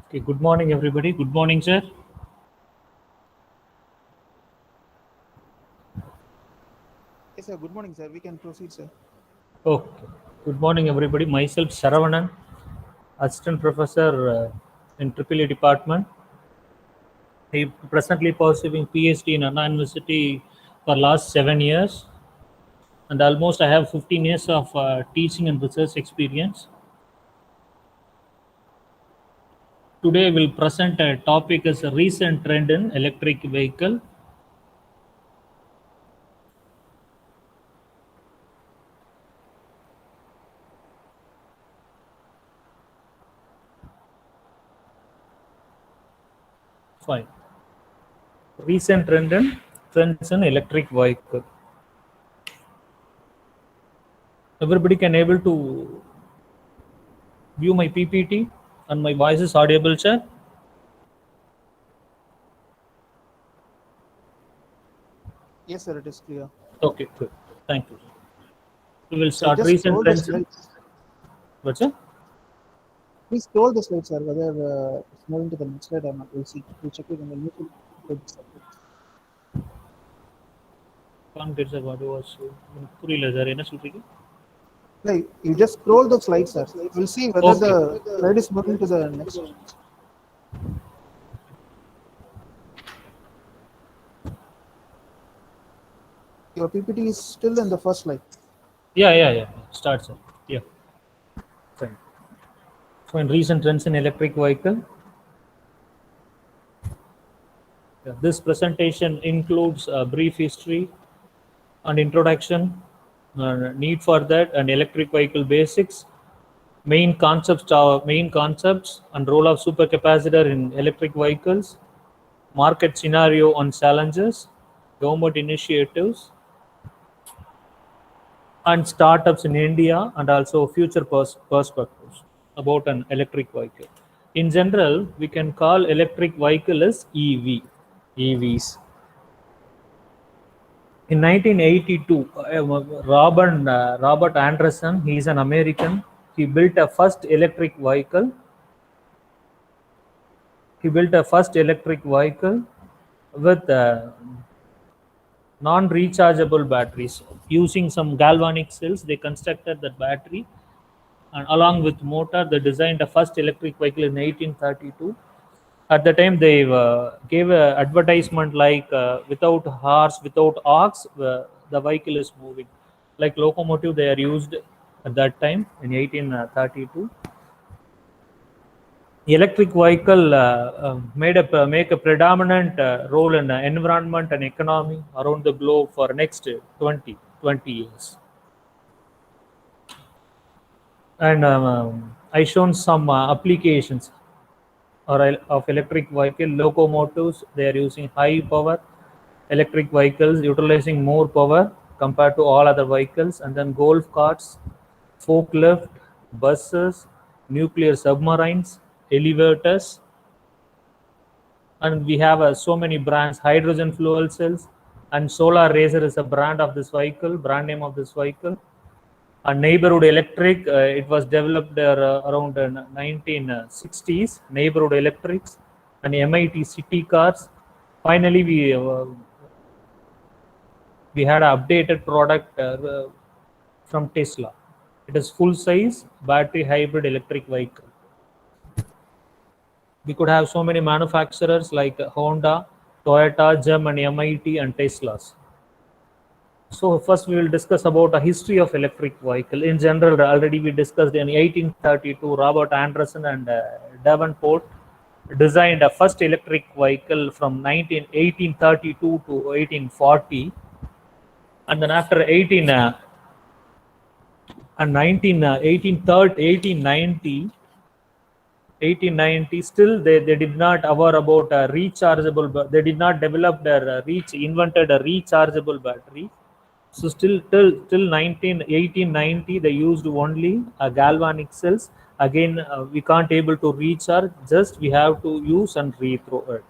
Okay, good morning, everybody. Good morning, sir. Yes, sir. Good morning, sir. We can proceed, sir. Okay, good morning, everybody. Myself, Saravanan, Assistant Professor in EEE Department. I presently pursuing PhD in Anna University for last 7 years, and almost I have 15 years of teaching and research experience. Today, we'll present a topic as a recent trend in electric vehicle. Fine. Recent trends in electric vehicle. Everybody can able to view my PPT and my voice is audible, sir. Yes, sir. It is clear. Okay, good. Thank you. We will So start just recent scroll the trends. slides. What's it? Please scroll the slides, sir. Whether it's moving to the next slide or not, we'll see. We'll check it in the YouTube page. Can't get the what was புரியல sir என்ன சொல்றீங்க? Like you just scroll the slides, sir. We'll see whether Okay. the slide is moving to the next. Your PPT is still in the first slide. Yeah. Start, sir. Yeah. Fine. So in recent trends in electric vehicle. Yeah, this presentation includes a brief history and introduction, need for that, and electric vehicle basics, main concepts and role of supercapacitor in electric vehicles, market scenario and challenges, government initiatives, and startups in India, and also future perspectives about an electric vehicle. In general, we can call electric vehicle as EVs. In 1982, Robert Anderson, he is an American. He built a first electric vehicle. He built a first electric vehicle with non-rechargeable batteries. Using some galvanic cells, they constructed that battery, and along with motor, they designed the first electric vehicle in 1832. At the time, they gave a advertisement like without horse, without ox, the vehicle is moving. Like locomotive, they are used at that time in 1832. Electric vehicle make a predominant role in environment and economy around the globe for next 20 years. And I shown some applications of electric vehicle locomotives. They are using high power electric vehicles utilizing more power compared to all other vehicles, and then golf carts, forklift, buses, nuclear submarines, elevators, and we have so many brands. Hydrogen fuel cells and Solar Racer is a brand name of this vehicle. And Neighborhood Electric, it was developed around 1960s. Neighborhood Electrics and MIT City Cars. Finally, we had an updated product from Tesla. It is full size battery hybrid electric vehicle. We could have so many manufacturers like Honda, Toyota, GEM, and MIT and Teslas. So first we will discuss about a history of electric vehicle. In general, already we discussed in 1832, Robert Anderson and Davenport designed a first electric vehicle from 1832 to 1840. And then after 1890, still they did not aware about a rechargeable, they did not develop invented a rechargeable battery. So still till 1890 they used only galvanic cells. Again, we can't able to recharge, just we have to use and rethrow it.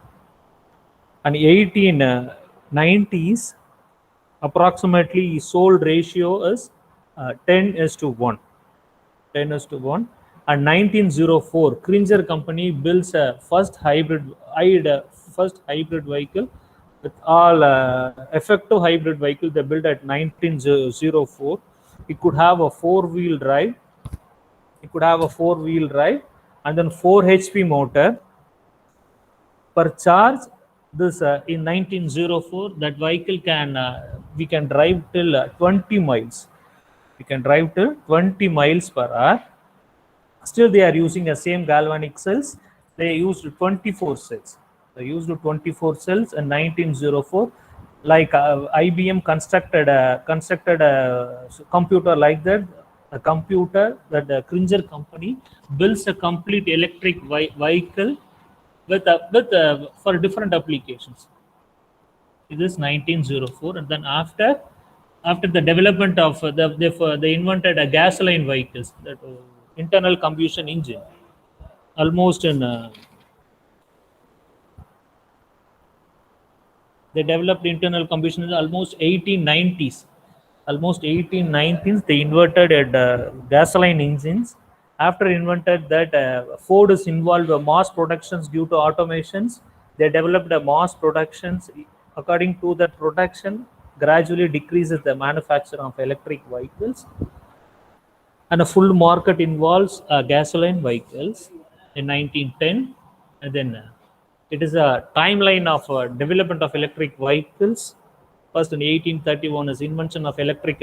And 1890s, approximately sold ratio is 10 is to 1. 10 is to 1. And 1904, Cringer company builds a first hybrid vehicle with all effective hybrid vehicle they built at 1904. It could have a four-wheel drive. And then 4 HP motor per charge. This in 1904, that vehicle can we can drive till 20 miles. We can drive till 20 miles per hour. Still, they are using the same galvanic cells. They used 24 cells. They used 24 cells in 1904. Like IBM constructed a computer like that. A computer that the Cringer company builds a complete electric vehicle with for different applications. It is 1904, and then after the development of they invented a gasoline vehicles, that internal combustion engine, almost in they developed internal combustion in almost 1890s. Almost 1890s, they invented gasoline engines. After invented that, Ford is involved in mass productions due to automations. They developed a mass productions. According to that production, gradually decreases the manufacture of electric vehicles. And a full market involves gasoline vehicles in 1910. And then it is a timeline of development of electric vehicles. First, in 1831 is invention of electric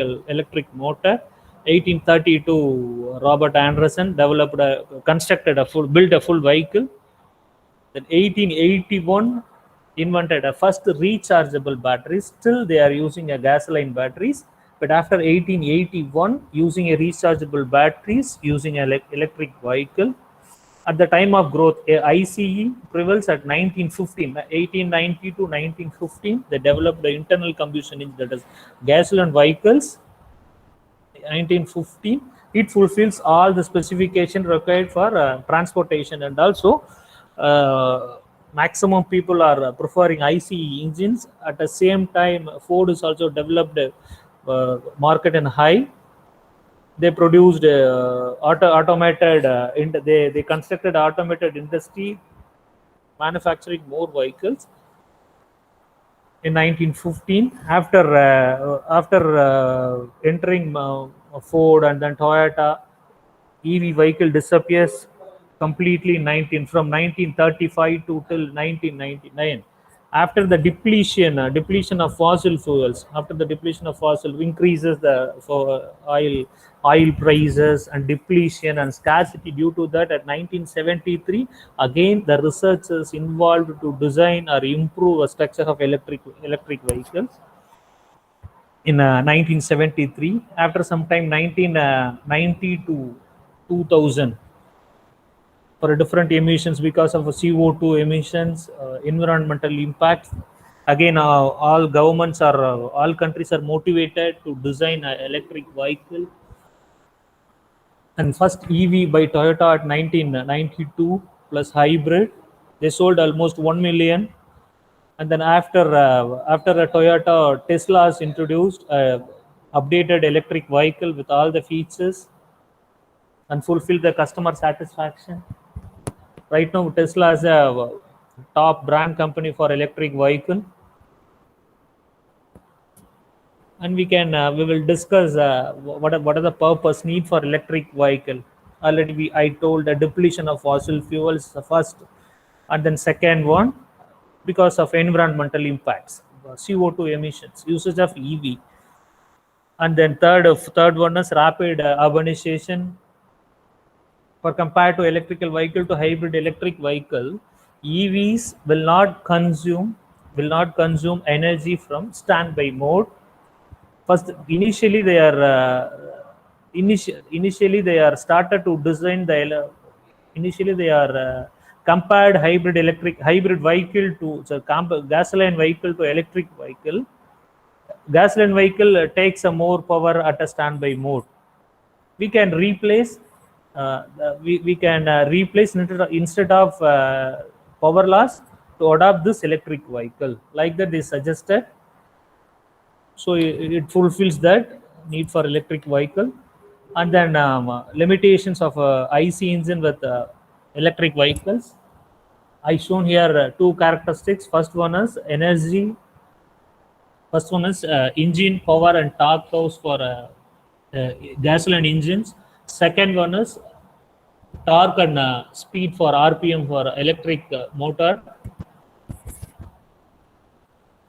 motor. 1832, Robert Anderson built a full vehicle. Then 1881, invented a first rechargeable batteries. Still, they are using a gasoline batteries. But after 1881, using a rechargeable batteries, using an electric vehicle. At the time of growth, ICE prevails at 1915, 1890 to 1915. They developed the internal combustion engine, that is gasoline vehicles. 1915, it fulfills all the specification required for transportation, and also maximum people are preferring ICE engines. At the same time, Ford is also developed market and high. They produced automated. They constructed automated industry, manufacturing more vehicles. In 1915, after entering Ford and then Toyota, EV vehicle disappears completely from 1935 to till 1999. After the depletion of fossil fuels, increases for oil prices and depletion and scarcity. Due to that, at 1973, again the researchers involved to design or improve a structure of electric vehicles. In 1973, after some time, 1990 to 2000, for different emissions because of CO2 emissions, environmental impacts. Again, all countries are motivated to design an electric vehicle. And first EV by Toyota at 1992 plus hybrid, they sold almost 1 million. And then after a Toyota, Tesla has introduced updated electric vehicle with all the features and fulfill the customer satisfaction. Right now, Tesla is a top brand company for electric vehicle. And we will discuss what are the purpose need for electric vehicle. Already I told the depletion of fossil fuels the first, and then second one, because of environmental impacts, CO2 emissions, usage of EV, and then third one is rapid urbanization. For compared to electrical vehicle to hybrid electric vehicle, EVs will not consume energy from standby mode. First, initially they are started to design the. Initially they are compared hybrid vehicle to gasoline vehicle to electric vehicle. Gasoline vehicle takes a more power at a standby mode. We can replace. We can replace instead of power loss to adopt this electric vehicle. Like that is suggested. So it fulfills that need for electric vehicle. And then limitations of IC engine with electric vehicles. I shown here two characteristics. First one is energy. First one is engine power and torque curves for gasoline engines. Second one is torque and speed for RPM for electric motor.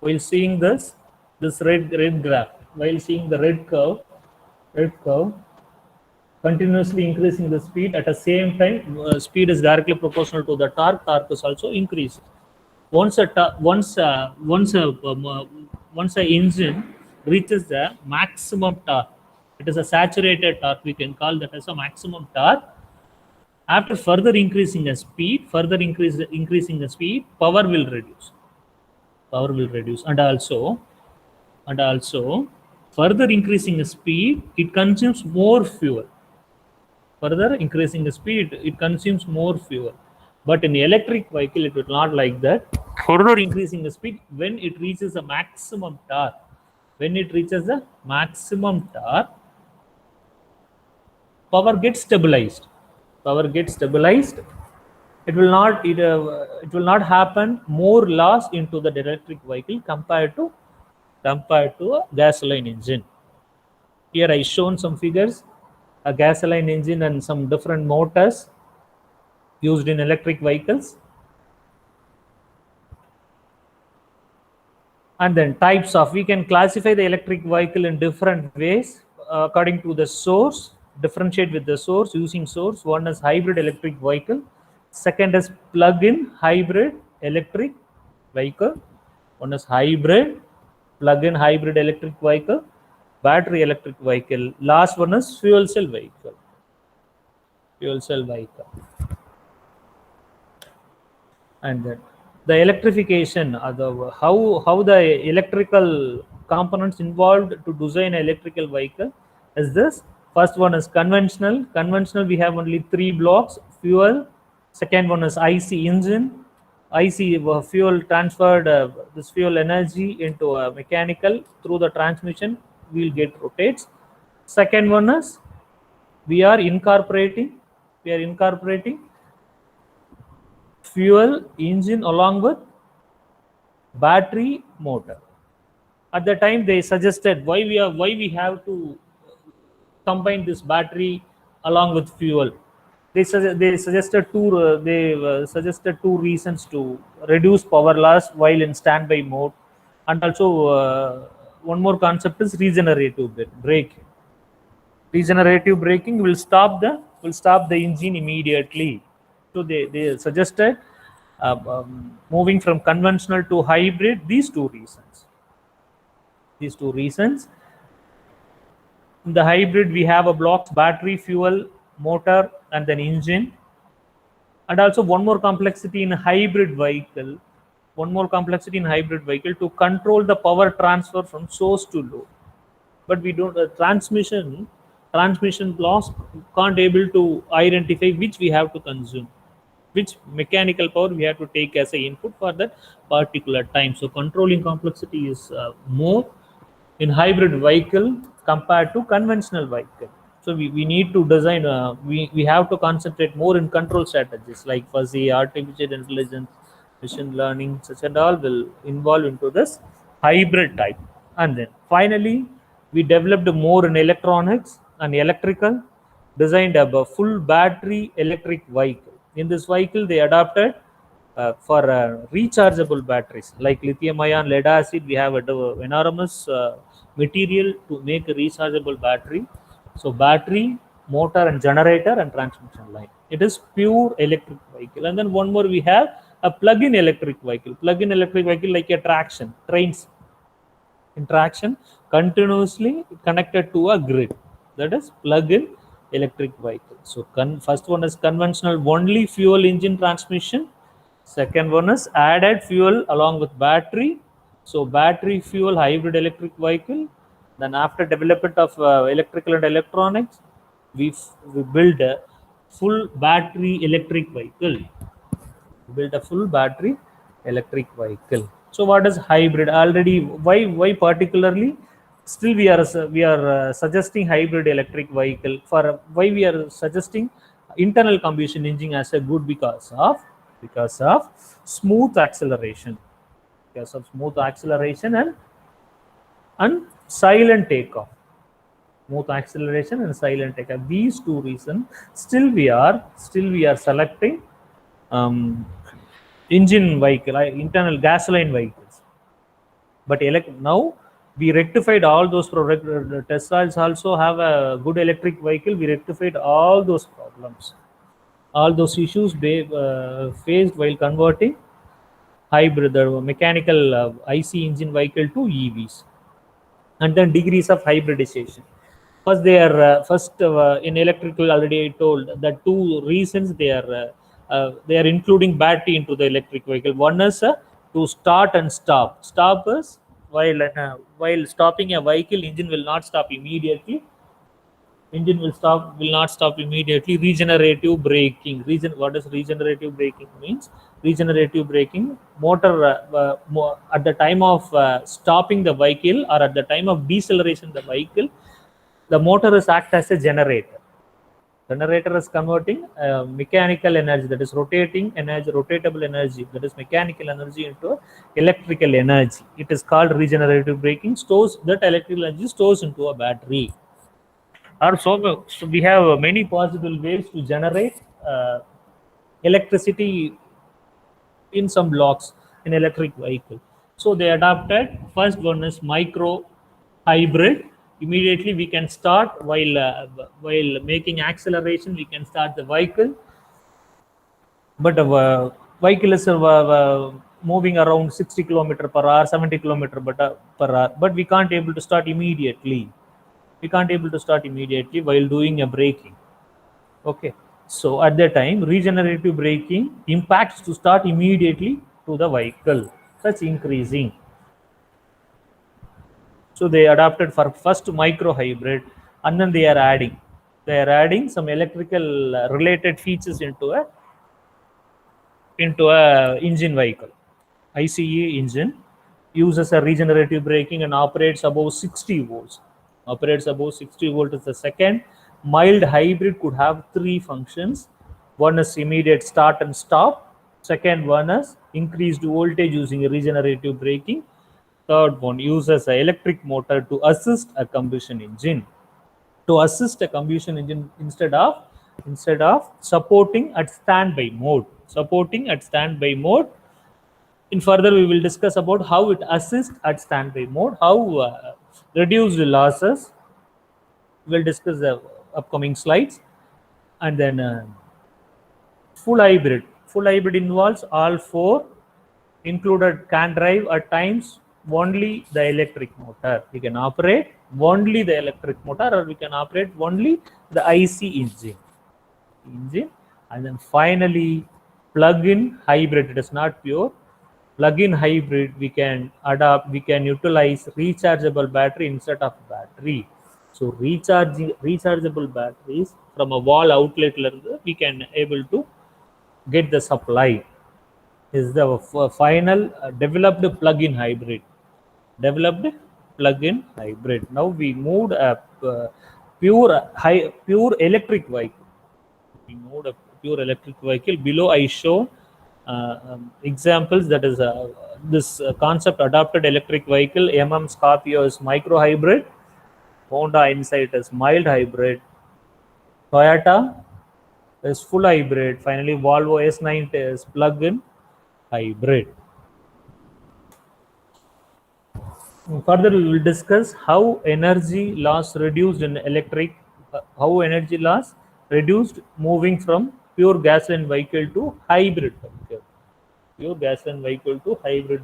While seeing this red graph, while seeing the red curve, continuously increasing the speed at the same time, speed is directly proportional to the torque. Torque is also increasing. Once a engine reaches the maximum torque, it is a saturated torque. We can call that as a maximum torque. After further increasing the speed, power will reduce. And also further increasing the speed, it consumes more fuel. Further increasing the speed, it consumes more fuel. But in the electric vehicle, it will not like that. Further increasing the speed, when it reaches the maximum torque, power gets stabilized. It will not happen more loss into the electric vehicle compared to a gasoline engine. Here I shown some figures, a gasoline engine and some different motors used in electric vehicles. And then types of, we can classify the electric vehicle in different ways according to the source, differentiate with the source, using source. One is hybrid electric vehicle. Second is plug-in hybrid electric vehicle. One is plug-in hybrid electric vehicle, battery electric vehicle. Last one is fuel cell vehicle. And then the electrification, how the electrical components involved to design an electrical vehicle is this. First one is conventional. We have only 3 blocks: fuel. Second one is IC engine. Fuel transferred this fuel energy into a mechanical through the transmission, wheel get rotates. Second one is we are incorporating fuel engine along with battery motor. At the time they suggested why we have to combine this battery along with fuel. They suggested two reasons to reduce power loss while in standby mode, and also one more concept is regenerative braking. Regenerative braking will stop the engine immediately. So they suggested moving from conventional to hybrid. These two reasons. In the hybrid, we have a blocks: battery, fuel, motor, and then engine. And also one more complexity in hybrid vehicle. To control the power transfer from source to load. But we don't transmission blocks can't able to identify which we have to consume, which mechanical power we have to take as a input for that particular time. So controlling complexity is more in hybrid vehicle compared to conventional vehicle. So we need to design, we have to concentrate more in control strategies like fuzzy, artificial intelligence, machine learning, such and all will involve into this hybrid type. And then finally, we developed more in electronics and electrical, designed a full battery electric vehicle. In this vehicle, they adopted for rechargeable batteries like lithium ion, lead acid. We have enormous material to make a rechargeable battery. So battery, motor and generator and transmission line. It is pure electric vehicle. And then one more, we have a plug-in electric vehicle. Plug-in electric vehicle like a trains in traction, continuously connected to a grid. That is plug-in electric vehicle. So first one is conventional, only fuel engine transmission. Second one is added fuel along with battery. So battery fuel hybrid electric vehicle. Then after development of electrical and electronics, we build a full battery electric vehicle. So what is hybrid? Already, why particularly still we are suggesting hybrid electric vehicle. For why we are suggesting internal combustion engine as a good? Because of smooth acceleration, and silent takeoff. Smooth acceleration and silent takeoff. These two reasons, still we are selecting engine vehicle, internal gasoline vehicles. But now we rectified all those products. Teslas also have a good electric vehicle. We rectified all those problems, all those issues faced while converting hybrid, mechanical IC engine vehicle to EVs. And then degrees of hybridization. First, in electrical. Already I told that two reasons they are including battery into the electric vehicle. One is to start and stop. Stop is while stopping a vehicle, engine will not stop immediately. Will not stop immediately. Regenerative braking. What does regenerative braking means? Regenerative braking, motor at the time of stopping the vehicle or at the time of deceleration the vehicle, the motor is act as a generator. Generator is converting mechanical energy, that is rotatable energy, that is mechanical energy, into electrical energy. It is called regenerative braking. Stores that electrical energy, stores into a battery. So we have many possible ways to generate electricity in some blocks in electric vehicle. So they adopted first one is micro hybrid. Immediately we can start while making acceleration. We can start the vehicle, but the vehicle is moving around 60 km/h, 70 km/h, but we can't able to start immediately. We can't able to start immediately while doing a braking. Okay, so at that time regenerative braking impacts to start immediately to the vehicle, such increasing. So they adopted for first micro hybrid, and then they are adding some electrical related features into a engine vehicle. ICE engine uses a regenerative braking and operates above 60 volts. Operates above 60 volt is the second. Mild hybrid could have three functions. One is immediate start and stop. Second one is increased voltage using a regenerative braking. Third one uses an electric motor to assist a combustion engine. Instead of supporting at standby mode. In further, we will discuss about how it assists at standby mode, how reduce the losses. We'll discuss the upcoming slides. And then full hybrid. Full hybrid involves all four included, can drive at times only the electric motor. We can operate only the electric motor, or we can operate only the IC engine. And then finally plug-in hybrid. It is not pure. Plug-in hybrid, we can utilize rechargeable battery instead of battery. So rechargeable batteries from a wall outlet, we can able to get the supply. Is the final developed plug-in hybrid. Now we moved a pure electric vehicle. Below I show examples, that is this concept adopted electric vehicle. Scorpio is micro hybrid. Honda Insight is mild hybrid. Toyota is full hybrid. Finally Volvo S90 is plug-in hybrid. Further, we will discuss how energy loss reduced in electric, moving from pure gasoline vehicle to hybrid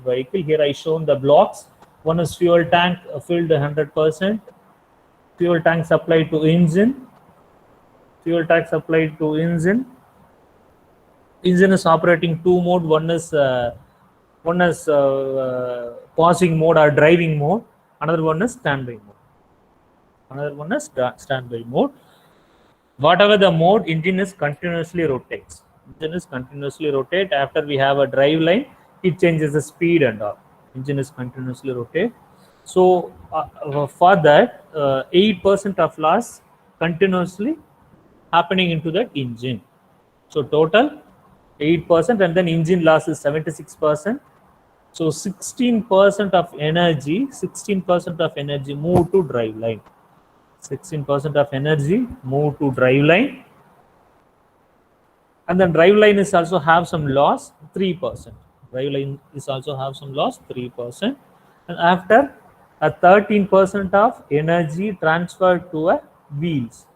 vehicle. Here I shown the blocks. One is fuel tank filled 100%. Fuel tank supplied to engine. Engine is operating two mode. One is pausing mode or driving mode. Another one is standby mode. Whatever the mode, engine is continuously rotates. After we have a drive line, it changes the speed and all. Engine is continuously rotate. So for that, 8% of loss continuously happening into that engine. So total 8%, and then engine loss is 76%. So 16% of energy, 16% of energy move to drive line. 16% of energy move to drive line, and then drive line is also have some loss 3%. Drive line is also have some loss 3%, and after a 13% of energy transferred to a wheels,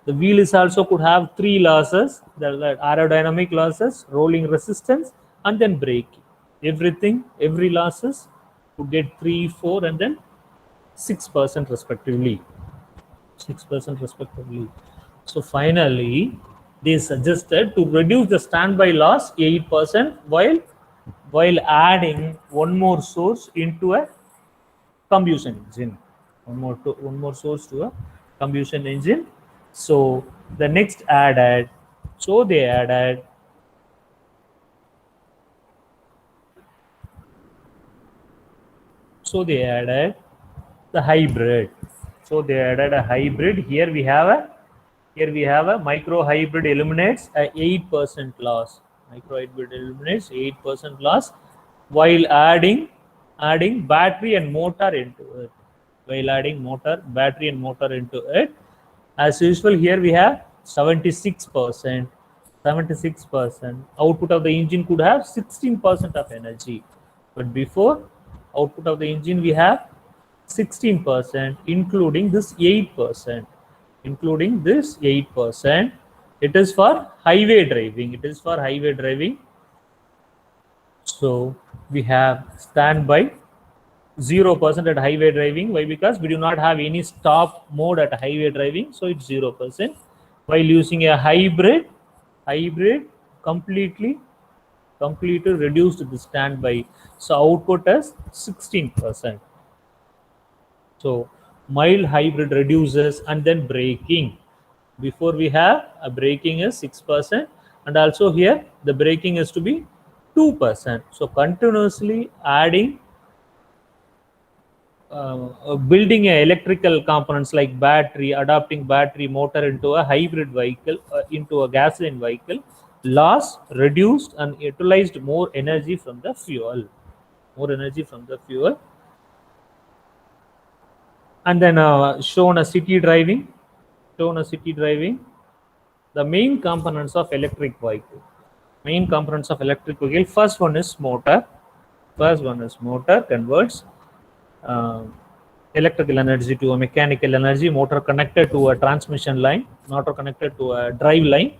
the wheel is also could have three losses, the aerodynamic losses, rolling resistance, and then braking. Every losses could get 3, 4, and then 6% respectively. 6% respectively. So finally, they suggested to reduce the standby loss 8% while adding one more source into a combustion engine. One more source to a combustion engine. So the next added, so they added the hybrid. So they added a hybrid. Here we have a micro hybrid eliminates a 8% loss. Micro hybrid eliminates 8% loss while adding battery and motor into it. Battery and motor into it. As usual, here we have 76%. 76%. Output of the engine could have 16% of energy. But before, output of the engine we have 16%, including this 8%. Including this 8%. It is for highway driving. So we have standby 0% at highway driving. Why? Because we do not have any stop mode at highway driving, so it's 0%. While using a hybrid completely reduced the standby, so output is 16%. So mild hybrid reduces, and then braking. Before we have a braking is 6%, and also here the braking is to be 2%. So continuously adding building a electrical components like battery, adapting battery motor into a hybrid vehicle, into a gasoline vehicle, loss reduced and utilized more energy from the fuel. And then shown a city driving. The main components of electric vehicle. First one is motor. Converts electrical energy to a mechanical energy. Motor connected to a transmission line, motor connected to a drive line.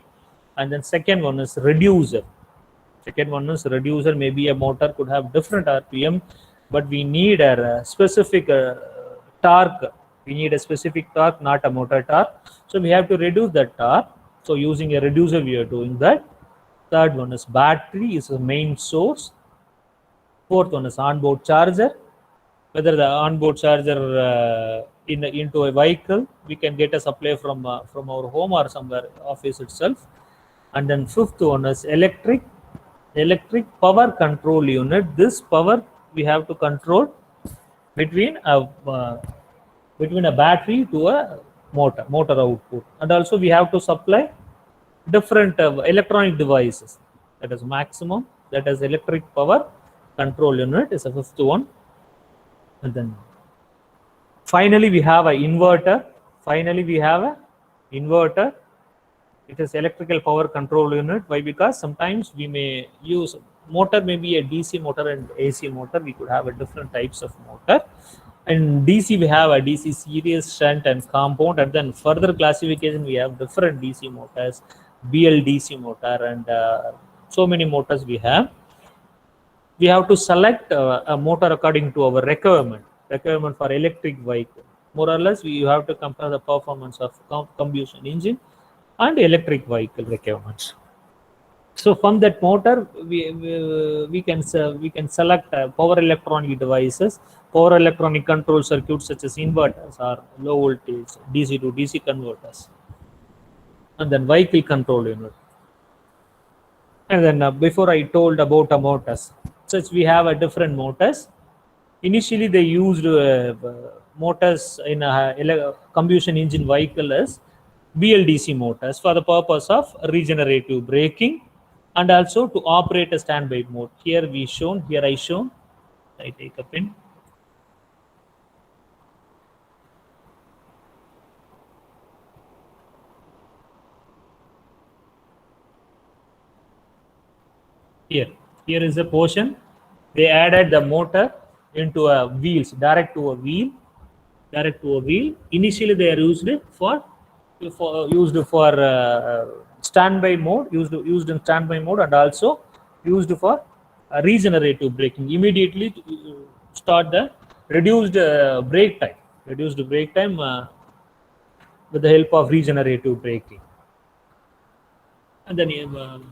And then second one is reducer. Maybe a motor could have different RPM, but we need a specific torque. Not a motor torque. So we have to reduce that torque. So using a reducer, we are doing that. Third one is battery is the main source. Fourth one is onboard charger. Whether the onboard charger into a vehicle, we can get a supply from our home or somewhere office itself. And then fifth one is electric power control unit. This power we have to control between a battery to a motor output, and also we have to supply different electronic devices. That is maximum. That is electric power control unit is a fifth one. And then finally we have an inverter. It is electrical power control unit. Why? Because sometimes we may use motor, maybe a DC motor and AC motor. We could have a different types of motor. In DC we have a DC series, shunt, and compound, and then further classification we have different DC motors, BLDC motor, and so many motors we have. We have to select a motor according to our requirement for electric vehicle. More or less, we have to compare the performance of combustion engine and electric vehicle requirements. So from that motor, we can select power electronic devices, power electronic control circuits such as inverters or low voltage DC to DC converters, and then vehicle control unit. And then before I told about motors, such we have a different motors. Initially, they used motors in a combustion engine vehicle as BLDC motors for the purpose of regenerative braking and also to operate a standby mode. Here I shown. I take a pen. Here is a portion. They added the motor into a wheels, direct to a wheel. Initially, they are used for standby mode, used in standby mode, and also used for regenerative braking. Immediately to start the reduced brake time with the help of regenerative braking. And then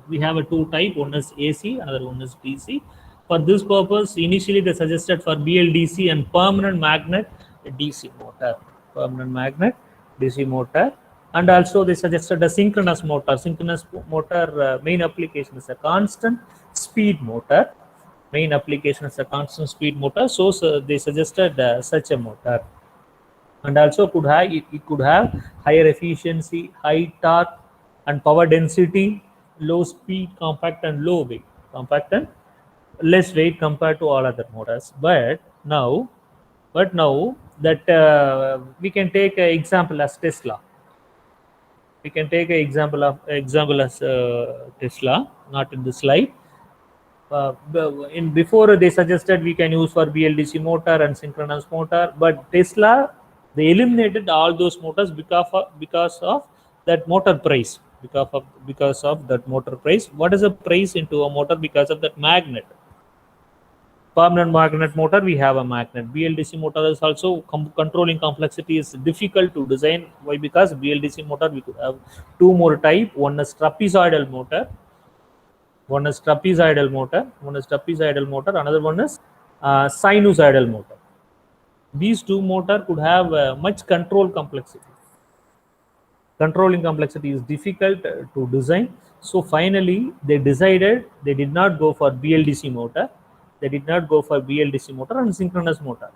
we have a two type, one is AC, another one is DC. For this purpose, initially they suggested for BLDC and permanent magnet DC motor, and also they suggested a synchronous motor. Main application is a constant speed motor. So they suggested such a motor, and also it could have higher efficiency, high torque, and power density, low speed, compact and less weight compared to all other motors. But now that we can take an example as Tesla. Tesla, not in the slide. Before they suggested we can use for BLDC motor and synchronous motor, but Tesla, they eliminated all those motors because of that motor price. Because of that motor price. What is the price into a motor? Because of that magnet. Permanent magnet motor, we have a magnet. BLDC motor is also controlling complexity is difficult to design. Why? Because BLDC motor we could have two more type. One is trapezoidal motor. Another one is sinusoidal motor. These two motor could have much control complexity. Controlling complexity is difficult to design. So finally, they decided they did not go for BLDC motor. And synchronous motor.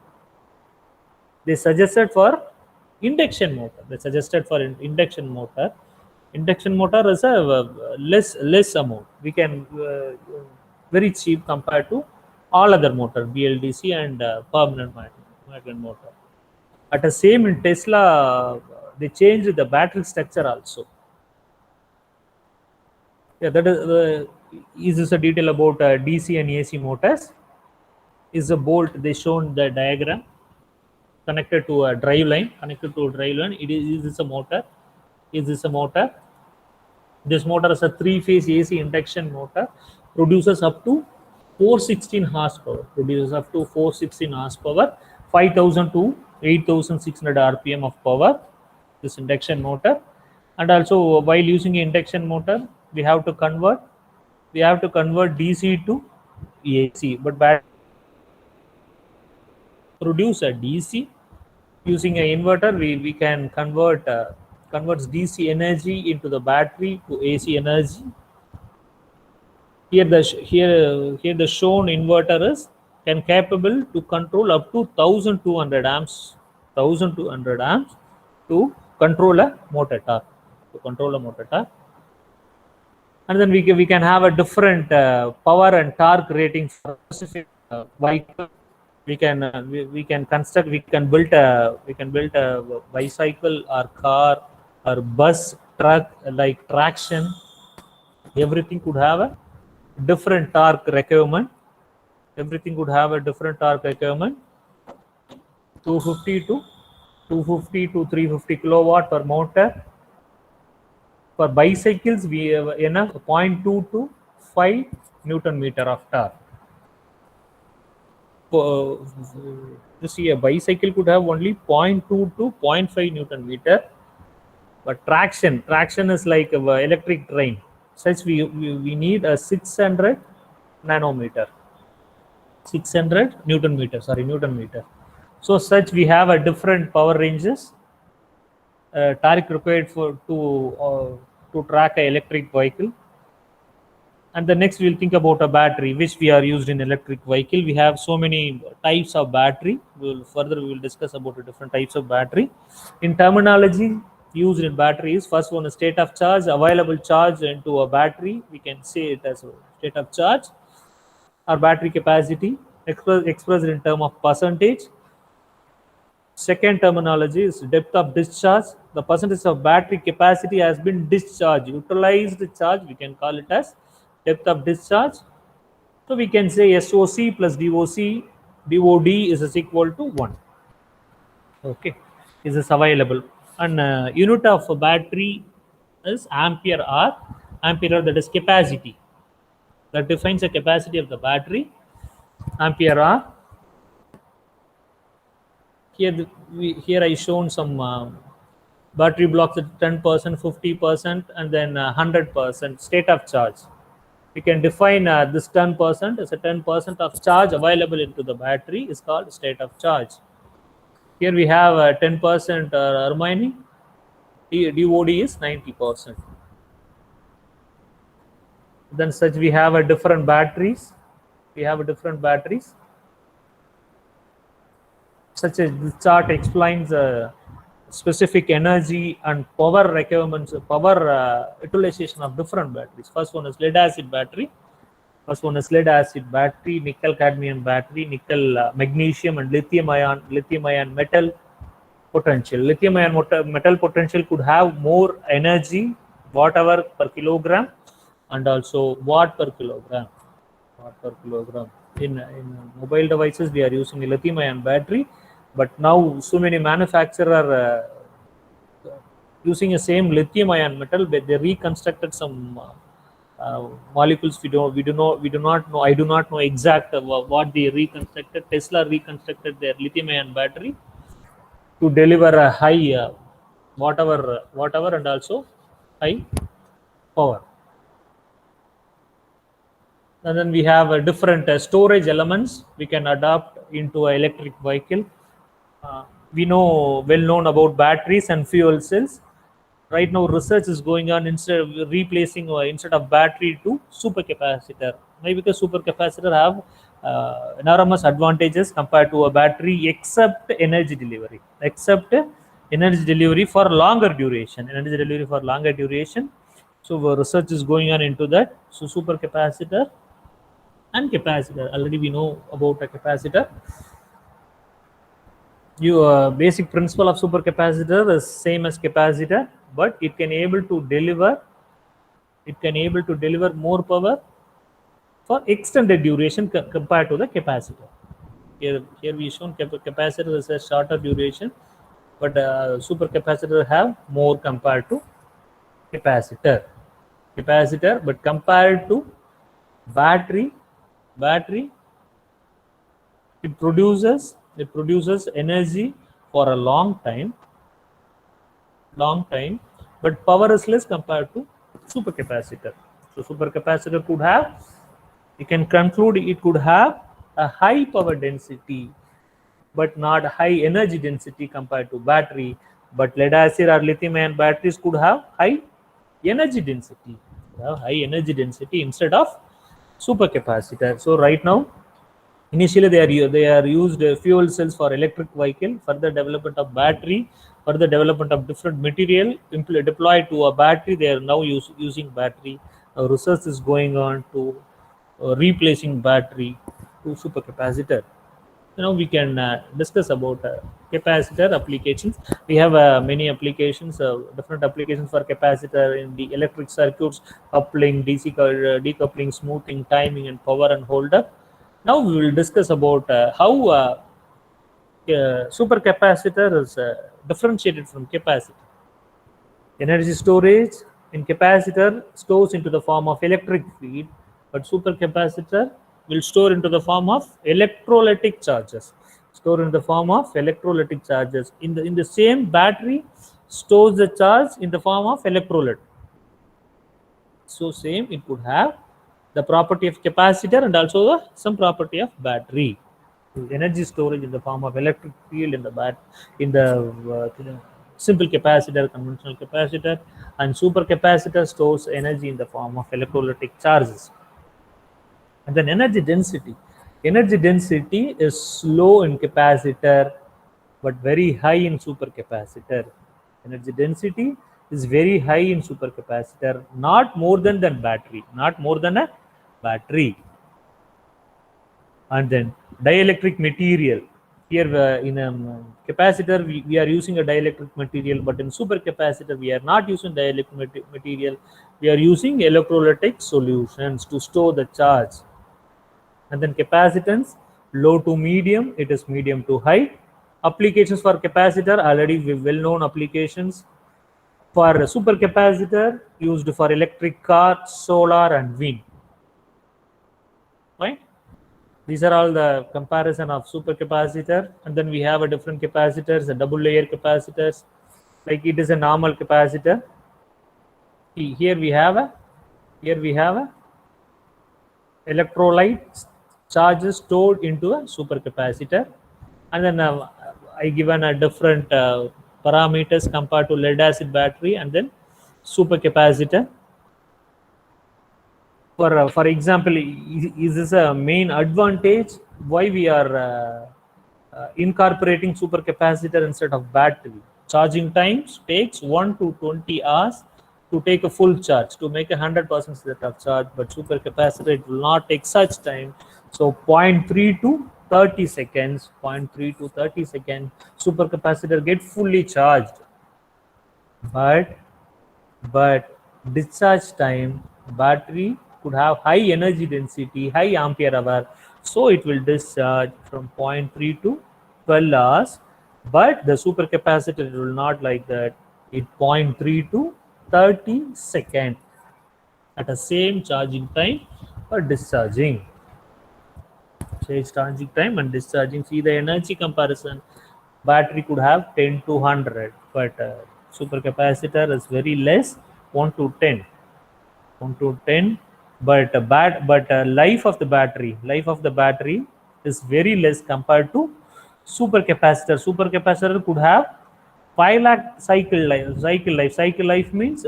They suggested for induction motor. Induction motor is a less amount. We can very cheap compared to all other motor, BLDC and permanent magnet motor. At the same in Tesla, they changed the battery structure also. Yeah, that is this a detail about DC and AC motors. Is a bolt they shown the diagram connected to a drive line. Is this a motor? This motor is a 3-phase AC induction motor, produces up to 416 horsepower. 5,000 to 8,600 RPM of power. This induction motor, and also while using induction motor, we have to convert DC to AC. But produce a DC using an inverter, we can converts DC energy into the battery to AC energy. Here the shown inverter is capable to control up to 1,200 amps to control a motor torque. And then we can have a different power and torque rating for specific vehicle. We can build a bicycle or car or bus, truck, like traction. Everything could have a different torque requirement. 250 to 350 kilowatt per motor. For bicycles, we have enough 0.2 to 5 Newton meter of torque. You see, a bicycle could have only 0.2 to 0.5 Newton meter, but traction is like electric train. Such we need a 600 nanometer, 600 Newton meter. So such we have a different power ranges. Torque required to track an electric vehicle, And the next we'll think about a battery which we are used in electric vehicle. We have so many types of battery. We will discuss about the different types of battery. In terminology used in batteries, first one is state of charge, available charge into a battery. We can say it as a state of charge or battery capacity expressed in term of percentage. Second terminology is depth of discharge. The percentage of battery capacity has been discharged, utilized charge. We can call it as depth of discharge. So we can say SOC plus DOD is equal to 1. Okay, is this available? And unit of battery is ampere hour. Ampere hour, that is capacity. That defines the capacity of the battery. Ampere hour. Here I shown some battery blocks at 10%, 50%, and then 100% state of charge. We can define this 10% as a 10% of charge available into the battery is called state of charge. Here we have 10% remaining. DOD is 90%. Then such we have a different batteries. We have a different batteries. Such as this chart explains specific energy and power requirements, power utilization of different batteries. First one is lead acid battery. Nickel cadmium battery, nickel magnesium and lithium ion metal potential. Lithium ion metal potential could have more energy, watt hour per kilogram, and also watt per kilogram. In mobile devices, we are using a lithium ion battery, but now so many manufacturers using the same lithium ion metal, but they reconstructed some molecules. We do not know. I do not know exact what they reconstructed. Tesla reconstructed their lithium ion battery to deliver a high whatever and also high power. And then we have different storage elements we can adapt into an electric vehicle. We know well known about batteries and fuel cells. Right now research is going on instead of replacing instead of battery to supercapacitor. Why? Because supercapacitor have enormous advantages compared to a battery, except energy delivery for longer duration. So research is going on into that. So supercapacitor and capacitor, already we know about a capacitor. Basic principle of supercapacitor is same as capacitor, but it can able to deliver more power for extended duration compared to the capacitor. Here we shown capacitor is a shorter duration, but supercapacitor have more compared to capacitor. But compared to battery, it produces energy for a long time, but power is less compared to supercapacitor. So supercapacitor could have, you can conclude it could have a high power density but not high energy density compared to battery. But lead acid or lithium ion batteries could have high energy density instead of supercapacitor. So right now, initially they are used fuel cells for electric vehicle. Further development of battery, further development of different material deployed to a battery. They are now using battery. Research is going on to replacing battery to supercapacitor. Now we can discuss about capacitor applications. We have many applications, different applications for capacitor in the electric circuits: coupling, DC decoupling, smoothing, timing, and power and hold up. Now we will discuss about how supercapacitor is differentiated from capacitor. Energy storage in capacitor stores into the form of electric field, but supercapacitor will store into the form of electrolytic charges. In the same battery stores the charge in the form of electrolyte. So same, it could have the property of capacitor and also some property of battery. Energy storage in the form of electric field in the simple capacitor, conventional capacitor, and supercapacitor stores energy in the form of electrolytic charges. And then energy density. Energy density is low in capacitor but very high in supercapacitor. Energy density is very high in supercapacitor, not more than battery, not more than a battery. And then dielectric material. Here in a capacitor, we are using a dielectric material, but in supercapacitor, we are not using dielectric material. We are using electrolytic solutions to store the charge. And then capacitance, low to medium, it is medium to high. Applications for capacitor, already well known applications. For supercapacitor, used for electric car, solar and wind. Right? These are all the comparison of supercapacitor. And then we have a different capacitors, a double layer capacitors. Like it is a normal capacitor. Here we have a electrolyte charges stored into a supercapacitor. And then I given a different parameters compared to lead acid battery and then supercapacitor. For example, is this a main advantage why we are incorporating supercapacitor instead of battery? Charging times takes 1 to 20 hours to take a full charge, to make 100% state of charge, but supercapacitor it will not take such time. So 0.3 to 30 seconds, 0.3 to 30 seconds, supercapacitor get fully charged. But discharge time, battery could have high energy density, high ampere hour, so it will discharge from 0.3 to 12 hours. But the supercapacitor will not like that. It 0.3 to 30 seconds at the same charging time for discharging. Charging time and discharging. See the energy comparison. Battery could have 10 to 100, but supercapacitor is very less, 1 to 10. 1 to 10, but life of the battery is very less compared to supercapacitor. Supercapacitor could have 5 lakh cycle life. Cycle life means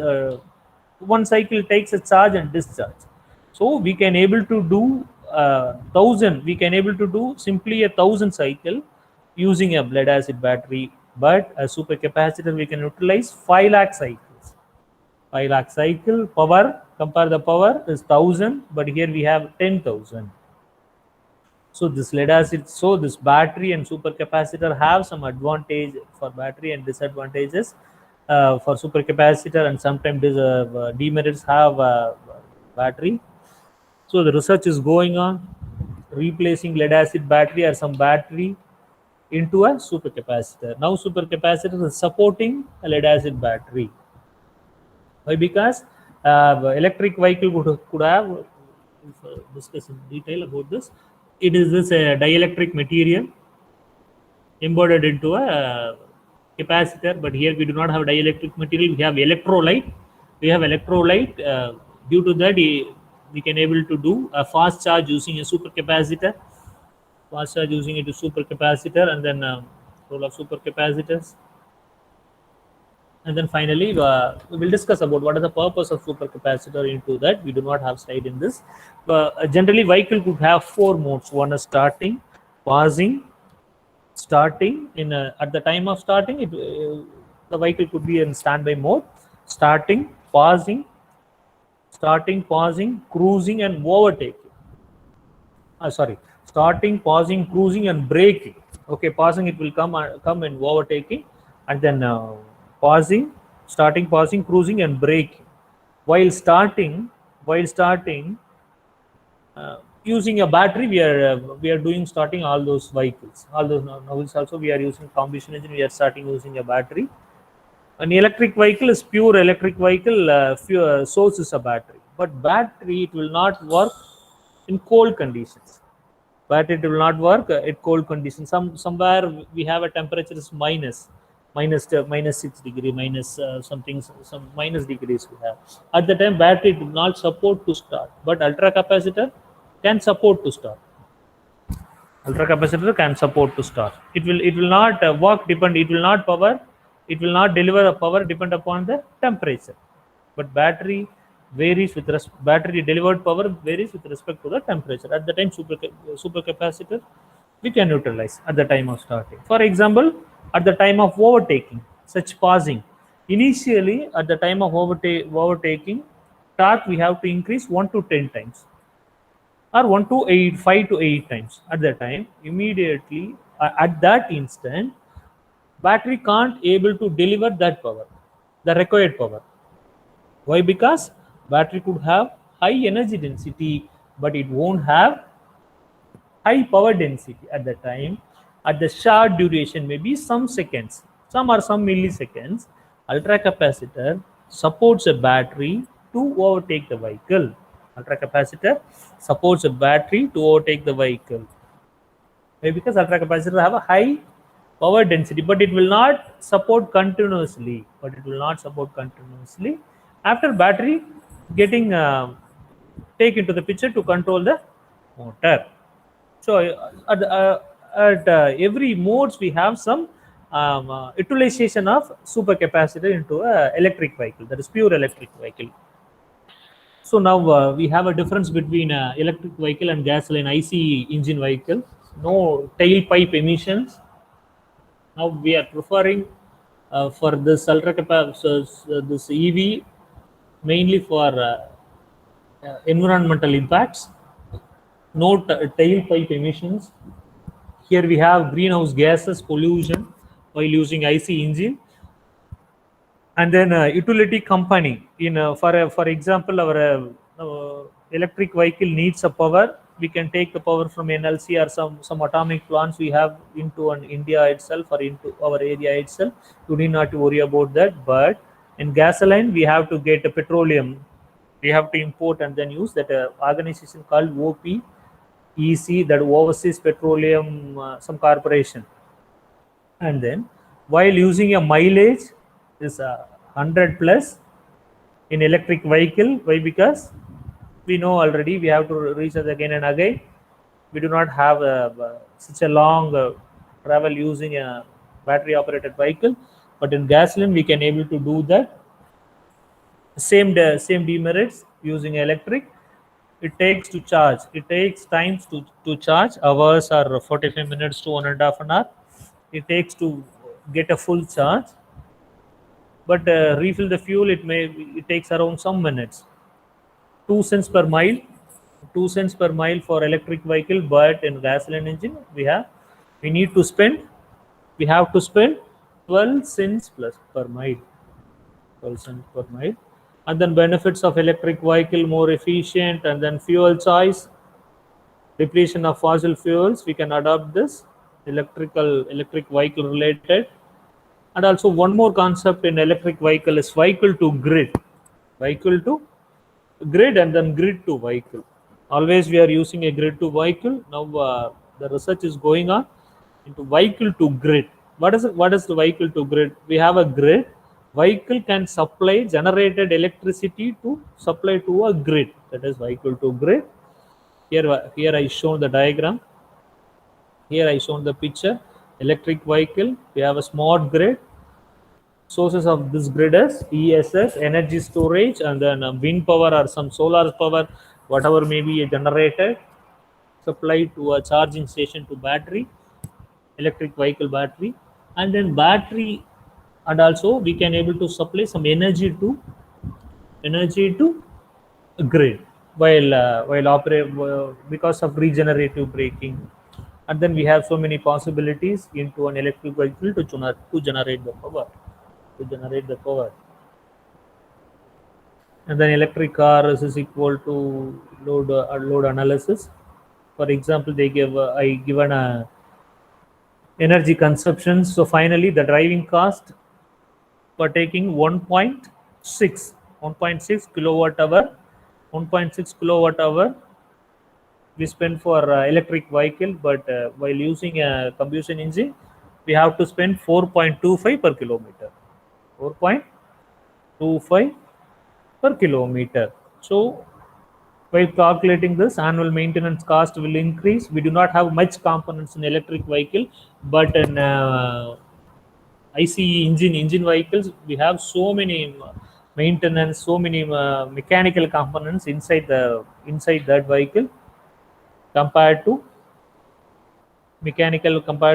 one cycle takes a charge and discharge. So we can able to do 1000. We can able to do simply 1000 cycle using a lead acid battery, but a supercapacitor we can utilize 5 lakh cycles. 5 lakh cycle power. Compare the power is 1000, but here we have 10,000. So this lead acid, so this battery and supercapacitor have some advantage for battery and disadvantages for supercapacitor, and sometimes demerits have battery. So the research is going on, replacing lead acid battery or some battery into a supercapacitor. Now supercapacitor is supporting a lead acid battery. Why? Because electric vehicle could have, discuss in detail about this. It is this dielectric material embedded into a capacitor, but here we do not have dielectric material. We have electrolyte. Due to that, we can able to do a fast charge using a supercapacitor. Fast charge using it a supercapacitor, and then role of supercapacitors. And then finally, we will discuss about what is the purpose of supercapacitor. Into that, we do not have slide in this. Generally, vehicle could have 4 modes. One is starting, pausing. Starting in at the time of starting, the vehicle could be in standby mode. Starting, pausing, cruising, and overtaking. Starting, pausing, cruising, and braking. Okay, pausing it will come in overtaking, and then pausing, starting, pausing, cruising, and braking. While starting, using a battery, we are doing starting all those vehicles. All those novels also we are using combustion engine. We are starting using a battery. An electric vehicle is pure electric vehicle. Source is a battery, but battery it will not work in cold conditions. Battery it will not work at cold conditions. Somewhere we have a temperature is minus 6 degree, minus something, some minus degrees we have. At the time, battery do not support to start, but ultra capacitor can support to start. Ultra capacitor can support to start. It will not work depend. It will not deliver a power depend upon the temperature. But battery varies with battery delivered power varies with respect to the temperature. At the time supercapacitor we can utilize at the time of starting. For example, at the time of overtaking, such passing, initially at the time of overtaking, torque we have to increase 1 to 10 times or 1 to 8, 5 to 8 times. At that time, immediately at that instant, battery can't able to deliver that power, the required power. Why? Because battery could have high energy density, but it won't have high power density at the time. At the short duration, maybe some seconds, some or some milliseconds, ultra capacitor supports a battery to overtake the vehicle. Ultra capacitor supports a battery to overtake the vehicle. Why? Because ultra capacitor have a high power density, but it will not support continuously. After battery getting take into the picture to control the motor. So at every modes we have some utilization of supercapacitor into a electric vehicle, that is pure electric vehicle. So now we have a difference between electric vehicle and gasoline ICE engine vehicle. No tailpipe emissions. Now we are preferring for this this EV mainly for environmental impacts. No tailpipe emissions. Here we have greenhouse gases pollution while using IC engine, and then utility company in for example our electric vehicle needs a power. We can take the power from NLC or some atomic plants we have into an India itself or into our area itself. You need not to worry about that. But in gasoline we have to get a petroleum. We have to import and then use that organization called OPEC, that overseas petroleum some corporation. And then while using a mileage is 100 plus in electric vehicle. Why? Because we know already we have to recharge again and again. We do not have such a long travel using a battery operated vehicle, but in gasoline we can able to do that. Same demerits using electric. It takes to charge, it takes times to charge, hours or 45 minutes to 1.5 an hour it takes to get a full charge. But refill the fuel, it takes around some minutes. 2 cents per mile, 2 cents per mile for electric vehicle. But in gasoline engine we have to spend 12 cents plus per mile, 12 cents per mile. And then benefits of electric vehicle: more efficient, and then fuel choice, depletion of fossil fuels. We can adopt this electric vehicle related. And also one more concept in electric vehicle is vehicle to grid, and then grid to vehicle. Always we are using a grid to vehicle. Now the research is going on into vehicle to grid. What is the vehicle to grid? We have a grid. Vehicle can supply generated electricity to supply to a grid, that is vehicle to grid. Here I shown the diagram. Here I shown the picture. Electric vehicle, we have a smart grid. Sources of this grid is ESS, energy storage, and then wind power or some solar power, whatever may be generated, supplied to a charging station to battery, electric vehicle battery. And then battery, and also we can able to supply some energy to grid while operate because of regenerative braking. And then we have so many possibilities into an electric vehicle to generate the power. And then electric car is equal to load analysis. For example, they give I given a energy consumption. So finally the driving cost for taking 1.6 kilowatt hour, 1.6 kilowatt hour we spend for electric vehicle. But while using a combustion engine we have to spend 4.25 per kilometer, 4.25 per kilometer. So by calculating this, annual maintenance cost will increase. We do not have much components in electric vehicle, but in ICE engine vehicles we have so many maintenance, so many mechanical components inside that vehicle compared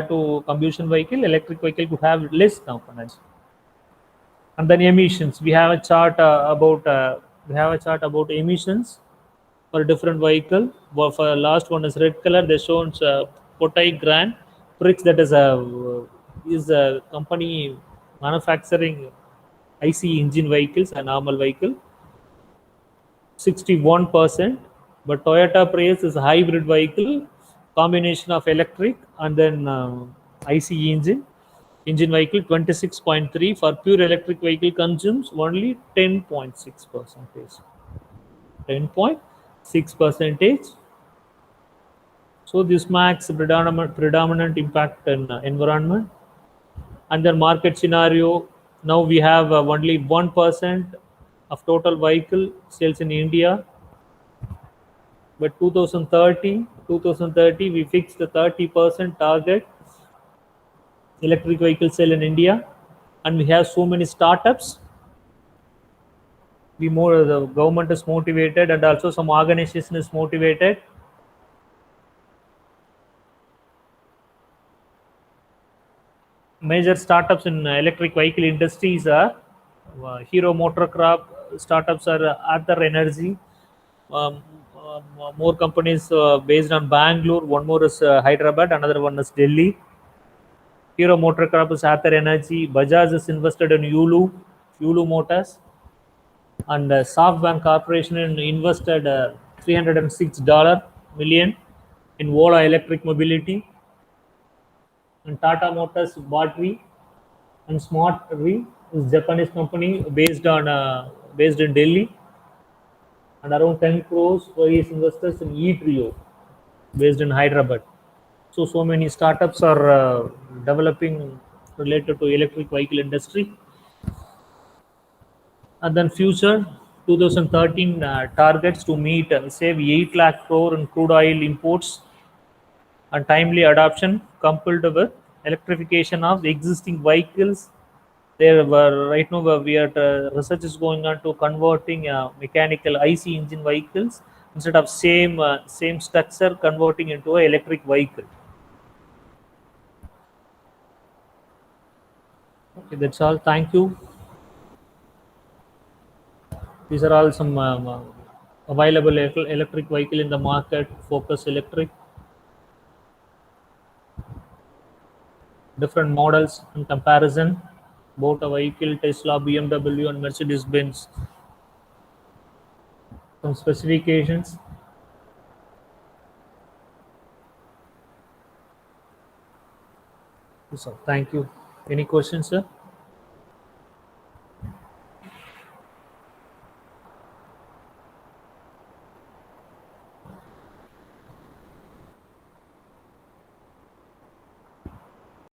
to combustion vehicle. Electric vehicle could have less components. And then emissions, we have a chart about emissions for different vehicle. Well, for last one is red color, they shows Kotai Grand Prix, that is a company manufacturing IC engine vehicles and normal vehicle, 61%. But Toyota Prius is a hybrid vehicle, combination of electric and then IC engine vehicle, 26.3. For pure electric vehicle consumes only 10.6 percentage. 10.6 percentage. So this marks predominant impact in environment. And the market scenario, now we have only 1% of total vehicle sales in India. But 2030 we fixed the 30% target electric vehicle sale in India, and we have so many startups. The government is motivated, and also some organization is motivated. Major startups in electric vehicle industries are Hero Motorcraft. Startups are Ather Energy. More companies based on Bangalore. One more is Hyderabad. Another one is Delhi. Hero Motorcraft is Ather Energy. Bajaj is invested in Yulu Motors. And SoftBank Corporation invested $306 million in Ola Electric Mobility. And Tata Motors Battery and Smart Re is Japanese company based in Delhi, and around 10 crores for his investors in eTrio based in Hyderabad. So many startups are developing related to electric vehicle industry. And then future 2013 targets to meet save 8 lakh crore in crude oil imports, and timely adoption coupled with electrification of the existing vehicles. There were right now we are research is going on to converting mechanical IC engine vehicles instead of same structure, converting into an electric vehicle. Okay, that's all. Thank you. These are all some available electric vehicle in the market. Focus Electric, different models in comparison, both a vehicle, Tesla, BMW, and Mercedes Benz. Some specifications. So thank you. Any questions, sir?